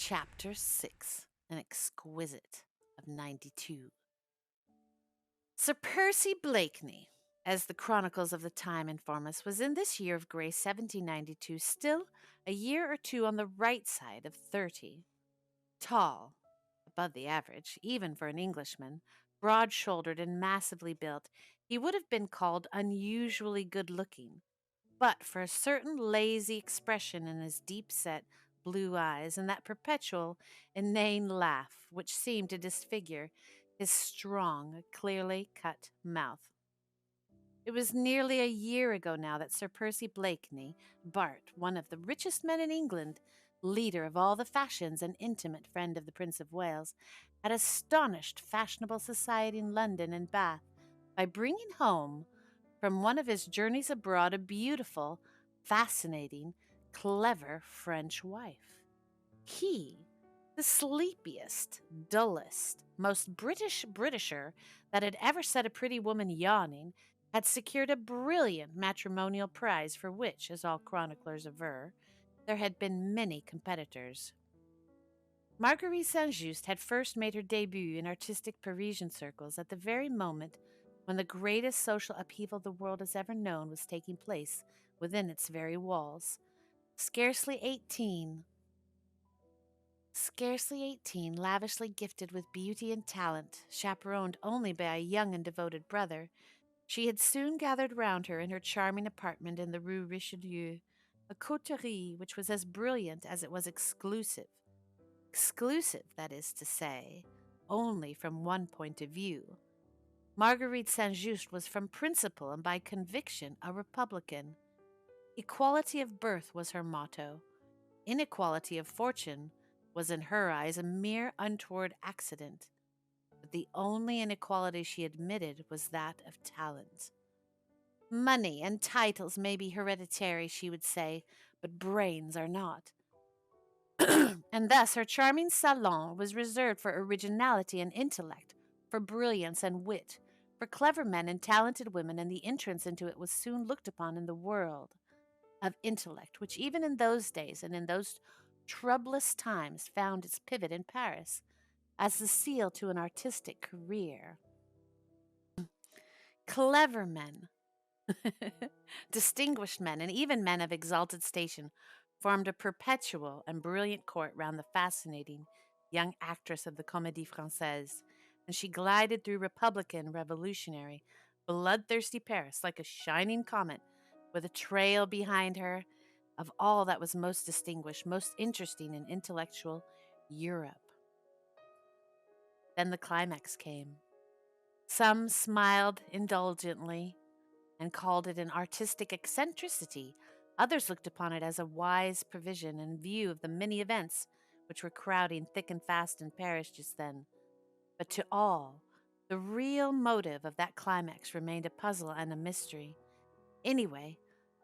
Chapter 6, An Exquisite of 92. Sir Percy Blakeney, as the chronicles of the time inform us, was in this year of grace 1792 still a year or two on the right side of 30. Tall, above the average, even for an Englishman, broad-shouldered and massively built, he would have been called unusually good-looking, but for a certain lazy expression in his deep-set blue eyes and that perpetual, inane laugh which seemed to disfigure his strong, clearly cut mouth. It was nearly a year ago now that Sir Percy Blakeney, Bart, one of the richest men in England, leader of all the fashions and intimate friend of the Prince of Wales, had astonished fashionable society in London and Bath by bringing home from one of his journeys abroad a beautiful, fascinating, clever French wife. He, the sleepiest, dullest, most Britisher that had ever set a pretty woman yawning, had secured a brilliant matrimonial prize for which, as all chroniclers aver, there had been many competitors. Marguerite St-Just had first made her debut in artistic Parisian circles at the very moment when the greatest social upheaval the world has ever known was taking place within its very walls. Scarcely 18, lavishly gifted with beauty and talent, chaperoned only by a young and devoted brother, she had soon gathered round her in her charming apartment in the Rue Richelieu a coterie which was as brilliant as it was exclusive. Exclusive, that is to say, only from one point of view. Marguerite St-Just was from principle and by conviction a Republican. Equality of birth was her motto. Inequality of fortune was in her eyes a mere untoward accident. But the only inequality she admitted was that of talent. Money and titles may be hereditary, she would say, but brains are not. And thus her charming salon was reserved for originality and intellect, for brilliance and wit, for clever men and talented women, and the entrance into it was soon looked upon in the world of intellect, which even in those days and in those troublous times found its pivot in Paris, as the seal to an artistic career. Clever men, distinguished men, and even men of exalted station formed a perpetual and brilliant court round the fascinating young actress of the Comédie Française, and she glided through republican, revolutionary, bloodthirsty Paris like a shining comet, with a trail behind her of all that was most distinguished, most interesting in intellectual Europe. Then the climax came. Some smiled indulgently and called it an artistic eccentricity. Others looked upon it as a wise provision in view of the many events which were crowding thick and fast in Paris just then. But to all, the real motive of that climax remained a puzzle and a mystery. Anyway,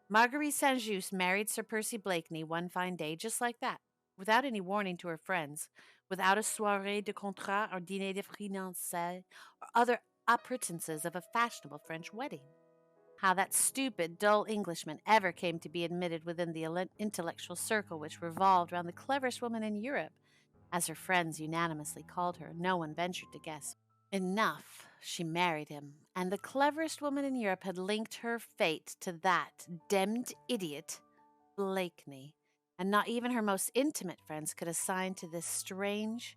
Marguerite St-Just married Sir Percy Blakeney one fine day, just like that, without any warning to her friends, without a soirée de contrat or dîner de fiançailles or other appurtenances of a fashionable French wedding. How that stupid, dull Englishman ever came to be admitted within the intellectual circle which revolved round the cleverest woman in Europe, as her friends unanimously called her, no one ventured to guess. Enough, she married him, and the cleverest woman in Europe had linked her fate to that demmed idiot, Blakeney, and not even her most intimate friends could assign to this strange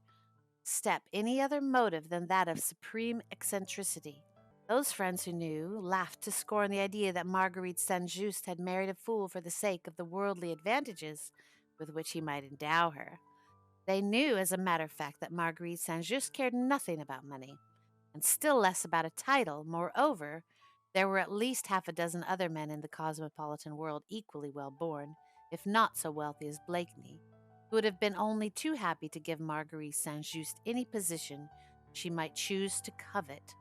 step any other motive than that of supreme eccentricity. Those friends who knew laughed to scorn the idea that Marguerite St-Just had married a fool for the sake of the worldly advantages with which he might endow her. They knew, as a matter of fact, that Marguerite St-Just cared nothing about money, and still less about a title. Moreover, there were at least half a dozen other men in the cosmopolitan world equally well born, if not so wealthy as Blakeney, who would have been only too happy to give Marguerite St-Just any position she might choose to covet.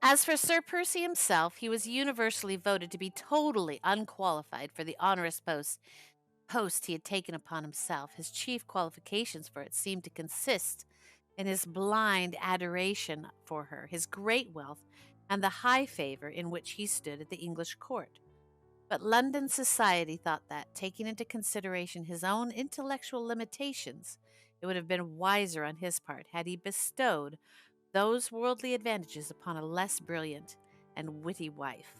As for Sir Percy himself, he was universally voted to be totally unqualified for the onerous post he had taken upon himself. His chief qualifications for it seemed to consist in his blind adoration for her, his great wealth, and the high favor in which he stood at the English court. But London society thought that, taking into consideration his own intellectual limitations, It would have been wiser on his part had he bestowed those worldly advantages upon a less brilliant and witty wife.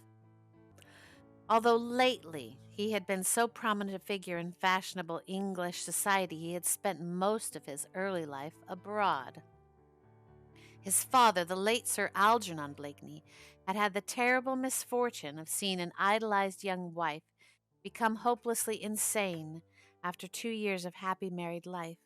Although lately he had been so prominent a figure in fashionable English society, he had spent most of his early life abroad. His father, the late Sir Algernon Blakeney, had had the terrible misfortune of seeing an idolized young wife become hopelessly insane after 2 years of happy married life.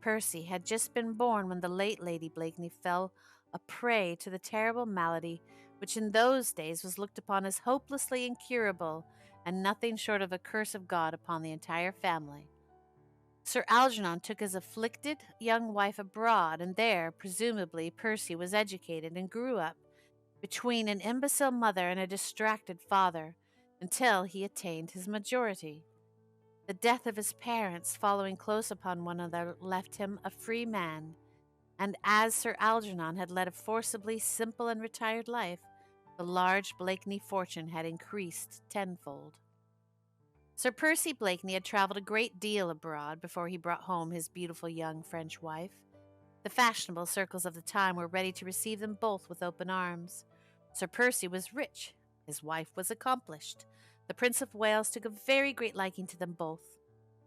Percy had just been born when the late Lady Blakeney fell a prey to the terrible malady which in those days was looked upon as hopelessly incurable and nothing short of a curse of God upon the entire family. Sir Algernon took his afflicted young wife abroad, and there, presumably, Percy was educated and grew up between an imbecile mother and a distracted father until he attained his majority. The death of his parents, following close upon one another, left him a free man, and as Sir Algernon had led a forcibly simple and retired life, the large Blakeney fortune had increased tenfold. Sir Percy Blakeney had traveled a great deal abroad before he brought home his beautiful young French wife. The fashionable circles of the time were ready to receive them both with open arms. Sir Percy was rich, his wife was accomplished. The Prince of Wales took a very great liking to them both.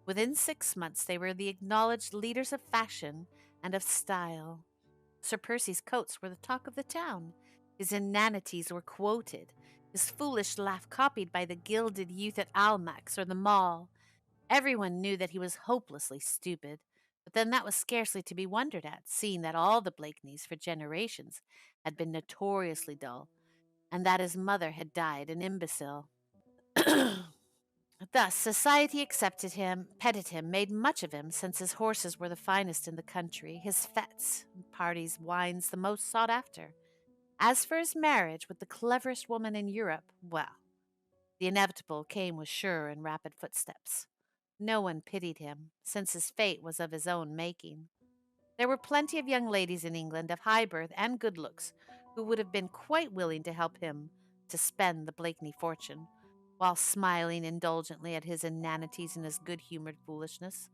Within 6 months they were the acknowledged leaders of fashion and of style. Sir Percy's coats were the talk of the town. His inanities were quoted, his foolish laugh copied by the gilded youth at Almack's or the Mall. Everyone knew that he was hopelessly stupid, but then that was scarcely to be wondered at, seeing that all the Blakeneys for generations had been notoriously dull, and that his mother had died an imbecile. Thus, society accepted him, petted him, made much of him, since his horses were the finest in the country, his fetes, parties, wines the most sought after. As for his marriage with the cleverest woman in Europe, well, the inevitable came with sure and rapid footsteps. No one pitied him, since his fate was of his own making. There were plenty of young ladies in England of high birth and good looks who would have been quite willing to help him to spend the Blakeney fortune, while smiling indulgently at his inanities and his good-humored foolishness.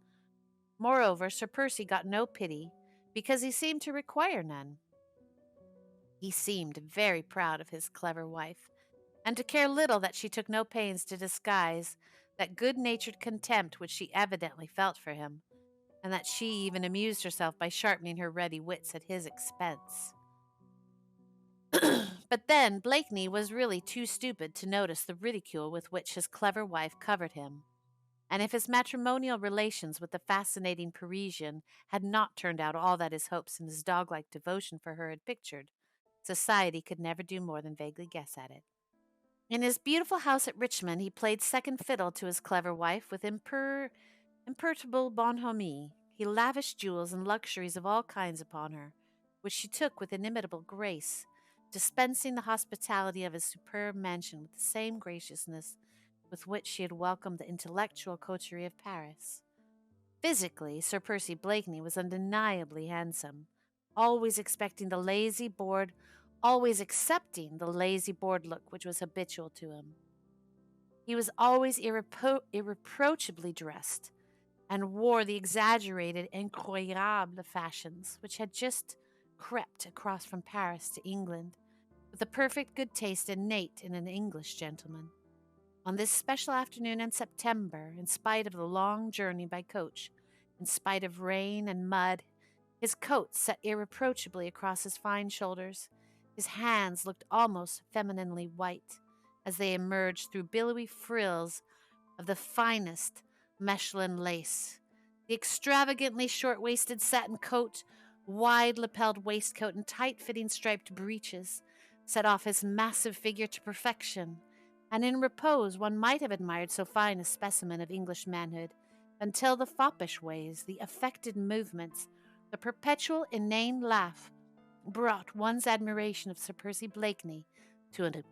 Moreover, Sir Percy got no pity, because he seemed to require none. He seemed very proud of his clever wife, and to care little that she took no pains to disguise that good-natured contempt which she evidently felt for him, and that she even amused herself by sharpening her ready wits at his expense. But then Blakeney was really too stupid to notice the ridicule with which his clever wife covered him, and if his matrimonial relations with the fascinating Parisian had not turned out all that his hopes and his dog-like devotion for her had pictured, society could never do more than vaguely guess at it. In his beautiful house at Richmond, he played second fiddle to his clever wife with imperturbable bonhomie. He lavished jewels and luxuries of all kinds upon her, which she took with inimitable grace, dispensing the hospitality of his superb mansion with the same graciousness with which she had welcomed the intellectual coterie of Paris. Physically, Sir Percy Blakeney was undeniably handsome, always expecting the lazy bored, always accepting the lazy bored look which was habitual to him. He was always irreproachably dressed, and wore the exaggerated, incroyable fashions which had just crept across from Paris to England, with a perfect good taste innate in an English gentleman. On this special afternoon in September, in spite of the long journey by coach, in spite of rain and mud, his coat set irreproachably across his fine shoulders, his hands looked almost femininely white as they emerged through billowy frills of the finest Mechlin lace. The extravagantly short-waisted satin coat, wide-lapelled waistcoat, and tight-fitting striped breeches set off his massive figure to perfection, and in repose one might have admired so fine a specimen of English manhood, until the foppish ways, the affected movements, the perpetual inane laugh brought one's admiration of Sir Percy Blakeney to an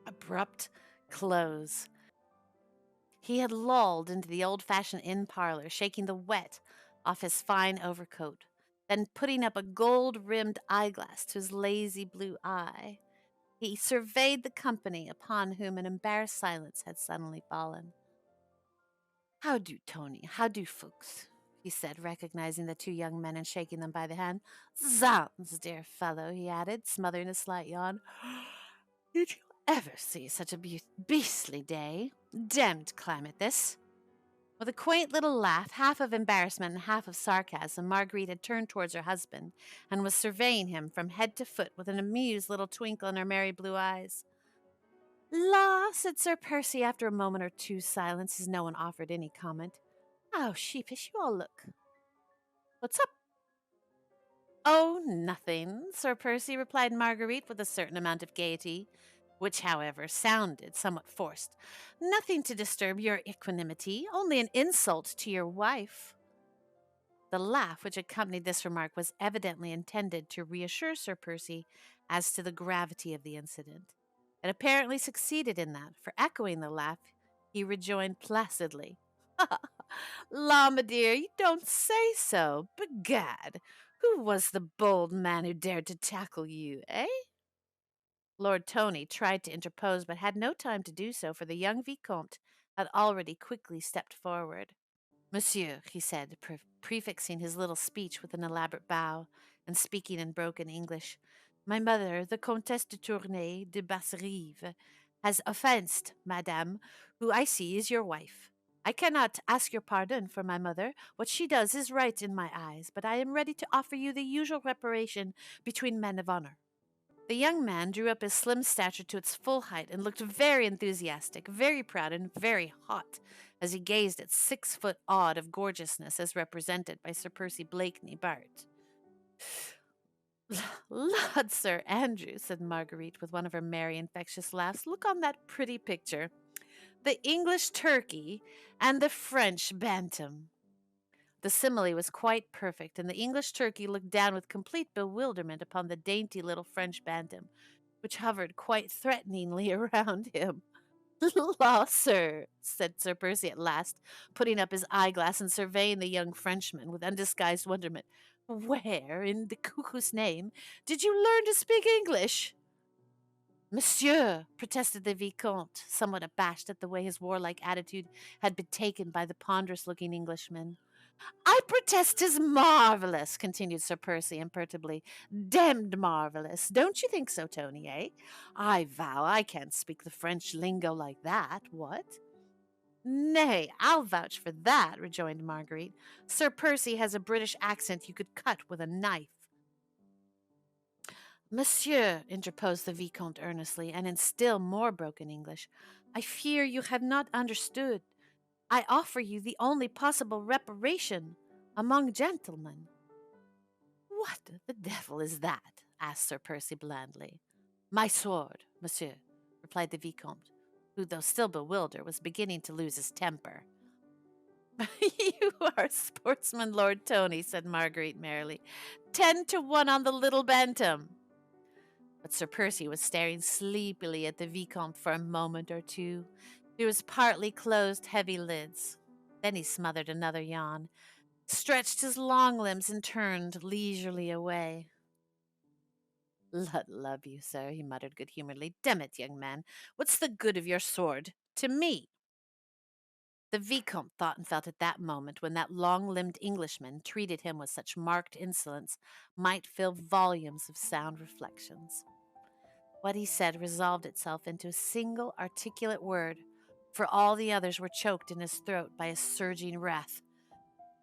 abrupt close. He had lolled into the old-fashioned inn parlor, shaking the wet off his fine overcoat, then putting up a gold-rimmed eyeglass to his lazy blue eye. He surveyed the company, upon whom an embarrassed silence had suddenly fallen. "How do, Tony? How do, folks?" he said, recognizing the two young men and shaking them by the hand. Zounds, dear fellow, he added, smothering a slight yawn. Did you ever see such a beastly day? Demmed climate, this. With a quaint little laugh, half of embarrassment and half of sarcasm, Marguerite had turned towards her husband and was surveying him from head to foot with an amused little twinkle in her merry blue eyes. La, said Sir Percy after a moment or two's silence, as no one offered any comment. How sheepish you all look. What's up? Oh, nothing, Sir Percy, replied Marguerite with a certain amount of gaiety, which, however, sounded somewhat forced. Nothing to disturb your equanimity, only an insult to your wife. The laugh which accompanied this remark was evidently intended to reassure Sir Percy as to the gravity of the incident. It apparently succeeded in that, for echoing the laugh, he rejoined placidly, La, my dear, you don't say so. Begad, who was the bold man who dared to tackle you, eh? Lord Tony tried to interpose, but had no time to do so, for the young Vicomte had already quickly stepped forward. Monsieur, he said, prefixing his little speech with an elaborate bow, and speaking in broken English, my mother, the Comtesse de Tournay de Basserive, has offensed madame, who I see is your wife. I cannot ask your pardon for my mother. What she does is right in my eyes, but I am ready to offer you the usual reparation between men of honor. The young man drew up his slim stature to its full height and looked very enthusiastic, very proud, and very hot as he gazed at 6 foot odd of gorgeousness as represented by Sir Percy Blakeney Bart. Lud, Sir Andrew, said Marguerite with one of her merry, infectious laughs, look on that pretty picture. The English turkey and the French bantam. The simile was quite perfect, and the English turkey looked down with complete bewilderment upon the dainty little French bantam, which hovered quite threateningly around him. La, sir, said Sir Percy at last, putting up his eyeglass and surveying the young Frenchman with undisguised wonderment. Where, in the cuckoo's name, did you learn to speak English? Monsieur, protested the Vicomte, somewhat abashed at the way his warlike attitude had been taken by the ponderous-looking Englishman. I protest 'tis marvellous, continued Sir Percy imperturbably. Demmed marvellous. Don't you think so, Tony, eh? I vow I can't speak the French lingo like that, what? Nay, I'll vouch for that, rejoined Marguerite. Sir Percy has a British accent you could cut with a knife. Monsieur, interposed the Vicomte earnestly, and in still more broken English, I fear you have not understood. I offer you the only possible reparation among gentlemen. What the devil is that? Asked Sir Percy blandly. My sword, monsieur, replied the Vicomte, who, though still bewildered, was beginning to lose his temper. You are a sportsman, Lord Tony, said Marguerite merrily. 10 to 1 on the little bantam. But Sir Percy was staring sleepily at the Vicomte for a moment or two through his partly closed heavy lids. Then he smothered another yawn, stretched his long limbs, and turned leisurely away. Lud love you, sir, he muttered good-humoredly. Damn it, young man, what's the good of your sword to me? The Vicomte thought and felt at that moment, when that long-limbed Englishman treated him with such marked insolence, might fill volumes of sound reflections. What he said resolved itself into a single articulate word, for all the others were choked in his throat by a surging wrath.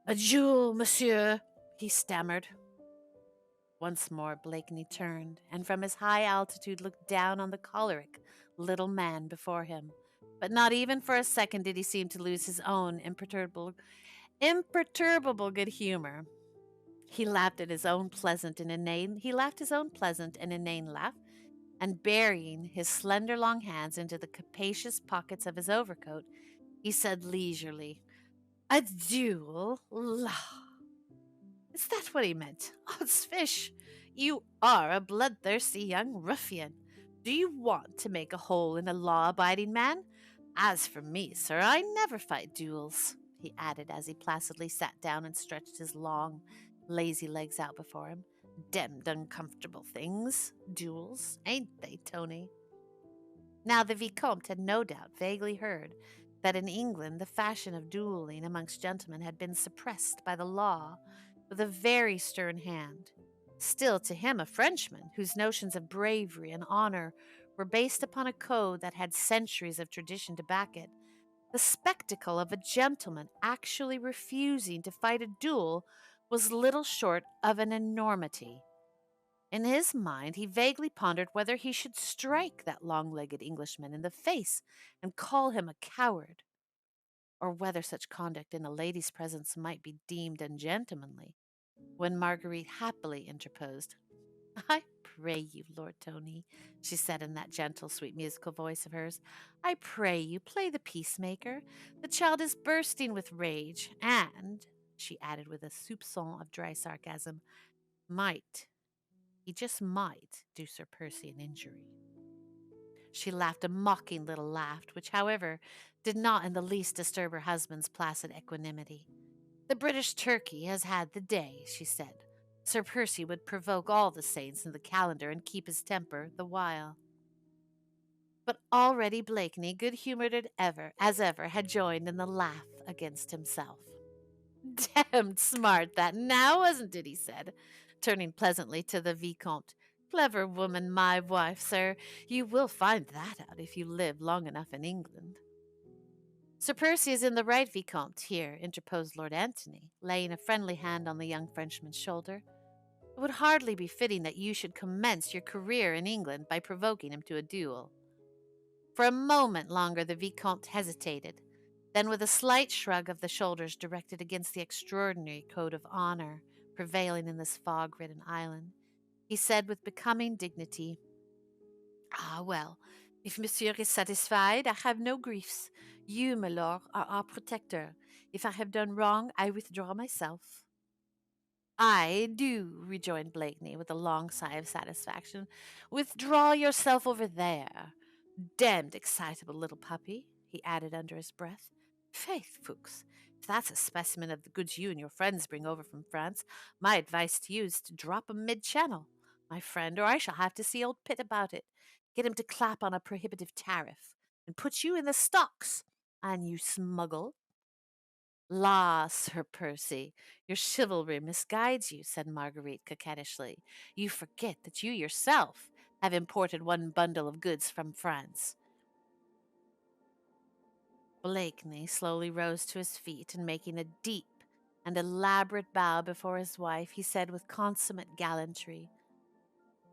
A duel, monsieur, he stammered. Once more Blakeney turned, and from his high altitude looked down on the choleric little man before him. But not even for a second did he seem to lose his own imperturbable good humor. He laughed his own pleasant and inane laugh, and burying his slender long hands into the capacious pockets of his overcoat, he said leisurely, A duel? La! Is that what he meant? Odds fish! You are a bloodthirsty young ruffian. Do you want to make a hole in a law-abiding man? As for me, sir, I never fight duels, he added as he placidly sat down and stretched his long, lazy legs out before him. Demmed uncomfortable things, duels, ain't they, Tony? Now the Vicomte had no doubt vaguely heard that in England the fashion of dueling amongst gentlemen had been suppressed by the law with a very stern hand. Still, to him, a Frenchman, whose notions of bravery and honor were based upon a code that had centuries of tradition to back it, the spectacle of a gentleman actually refusing to fight a duel was little short of an enormity. In his mind, he vaguely pondered whether he should strike that long-legged Englishman in the face and call him a coward, or whether such conduct in a lady's presence might be deemed ungentlemanly, when Marguerite happily interposed. "I pray you, Lord Tony," she said in that gentle, sweet, musical voice of hers, "I pray you, play the peacemaker. The child is bursting with rage, and," she added with a soupçon of dry sarcasm, he just might do Sir Percy an injury." She laughed a mocking little laugh, which, however, did not in the least disturb her husband's placid equanimity. "The British turkey has had the day," she said. "Sir Percy would provoke all the saints in the calendar and keep his temper the while." But already Blakeney, good-humoured as ever, had joined in the laugh against himself. "Damned smart that now, wasn't it?" he said, turning pleasantly to the Vicomte. "Clever woman, my wife, sir. You will find that out if you live long enough in England." "Sir Percy is in the right, Vicomte," here interposed Lord Antony, laying a friendly hand on the young Frenchman's shoulder. "It would hardly be fitting that you should commence your career in England by provoking him to a duel." For a moment longer the Vicomte hesitated. Then, with a slight shrug of the shoulders directed against the extraordinary code of honor prevailing in this fog-ridden island, he said with becoming dignity, "Ah, well, if monsieur is satisfied, I have no griefs. You, my lord, are our protector. If I have done wrong, I withdraw myself." "I do," rejoined Blakeney with a long sigh of satisfaction. "Withdraw yourself over there. Damned excitable little puppy," he added under his breath. "Faith, Fuchs, if that's a specimen of the goods you and your friends bring over from France, my advice to you is to drop 'em mid-channel, my friend, or I shall have to see old Pitt about it. Get him to clap on a prohibitive tariff, and put you in the stocks, and you smuggle." "La, Sir Percy, your chivalry misguides you," said Marguerite coquettishly. "You forget that you yourself have imported one bundle of goods from France." Blakeney slowly rose to his feet, and making a deep and elaborate bow before his wife, he said with consummate gallantry,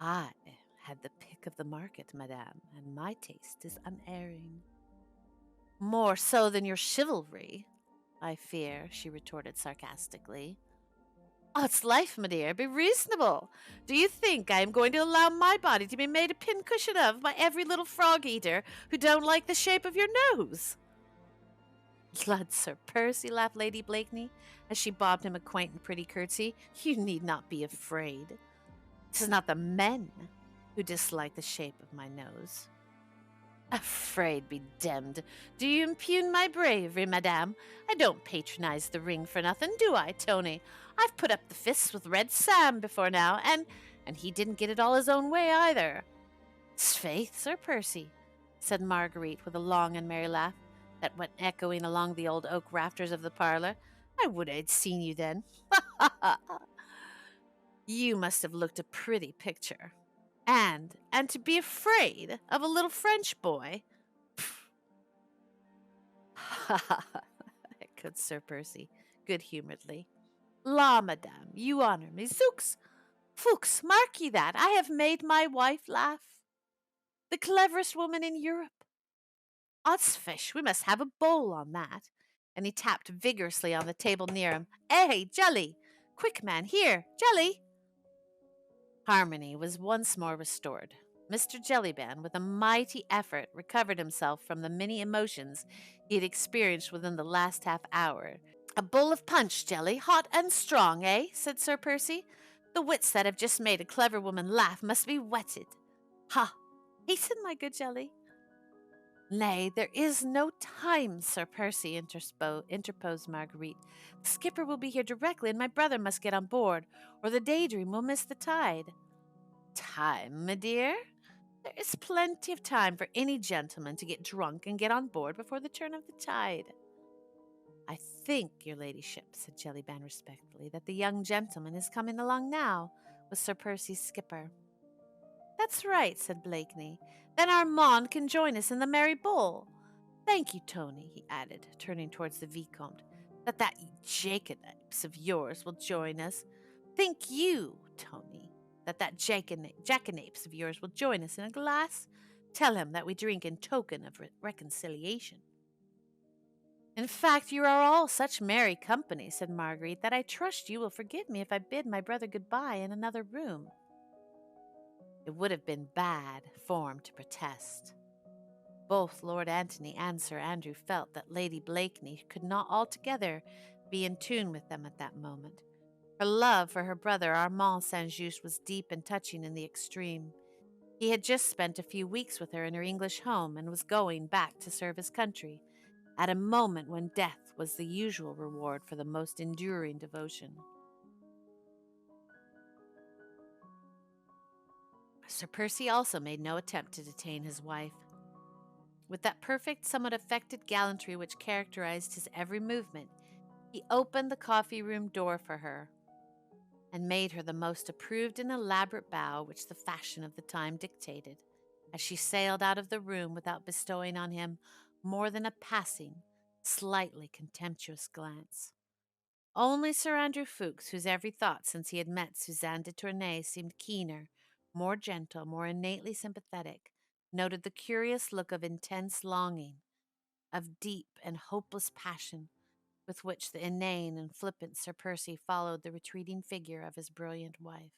"I had the pick of the market, madame, and my taste is unerring." "More so than your chivalry, I fear," she retorted sarcastically. "Odds life, my dear, be reasonable. Do you think I am going to allow my body to be made a pincushion of by every little frog-eater who don't like the shape of your nose?" "Lud, Sir Percy," laughed Lady Blakeney, as she bobbed him a quaint and pretty curtsy, "you need not be afraid. It is not the men who dislike the shape of my nose." "Afraid be demmed. Do you impugn my bravery, madame? I don't patronize the ring for nothing, do I, Tony? I've put up the fists with Red Sam before now, and he didn't get it all his own way either." "'Sfaith, Sir Percy," said Marguerite with a long and merry laugh that went echoing along the old oak rafters of the parlor, "I would I'd seen you then. You must have looked a pretty picture. And to be afraid of a little French boy." echoed Sir Percy, good-humouredly. "La, madame, you honour me. Zooks! Fuchs, mark ye that. I have made my wife laugh. The cleverest woman in Europe. Odds fish, we must have a bowl on that." And he tapped vigorously on the table near him. "Eh, Jelly! Quick, man, here, Jelly!" Harmony was once more restored. Mr. Jellyband, with a mighty effort, recovered himself from the many emotions he had experienced within the last half-hour. "A bowl of punch, Jelly, hot and strong, eh?" said Sir Percy. "The wits that have just made a clever woman laugh must be whetted. Ha! Hasten, my good Jelly." "Nay, there is no time, Sir Percy," interposed Marguerite. "The skipper will be here directly, and my brother must get on board, or the Daydream will miss the tide." "Time, my dear?" There is plenty of time for any gentleman to get drunk and get on board before the turn of the tide. I think, your ladyship, said Jellyband respectfully, that the young gentleman is coming along now with Sir Percy's skipper. That's right, said Blakeney. Then Armand can join us in the merry bowl. Thank you, Tony, he added, turning towards the Vicomte, that jackanapes of yours will join us. Think you, Tony, that jackanapes of yours will join us in a glass? Tell him that we drink in token of reconciliation. In fact, you are all such merry company, said Marguerite, that I trust you will forgive me if I bid my brother good-bye in another room. It would have been bad form to protest. Both Lord Antony and Sir Andrew felt that Lady Blakeney could not altogether be in tune with them at that moment. Her love for her brother Armand St. Just was deep and touching in the extreme. He had just spent a few weeks with her in her English home and was going back to serve his country at a moment when death was the usual reward for the most enduring devotion. Sir Percy also made no attempt to detain his wife. With that perfect, somewhat affected gallantry which characterized his every movement, he opened the coffee-room door for her and made her the most approved and elaborate bow which the fashion of the time dictated, as she sailed out of the room without bestowing on him more than a passing, slightly contemptuous glance. Only Sir Andrew Ffoulkes, whose every thought since he had met Suzanne de Tournay seemed keener, more gentle, more innately sympathetic, noted the curious look of intense longing, of deep and hopeless passion, with which the inane and flippant Sir Percy followed the retreating figure of his brilliant wife.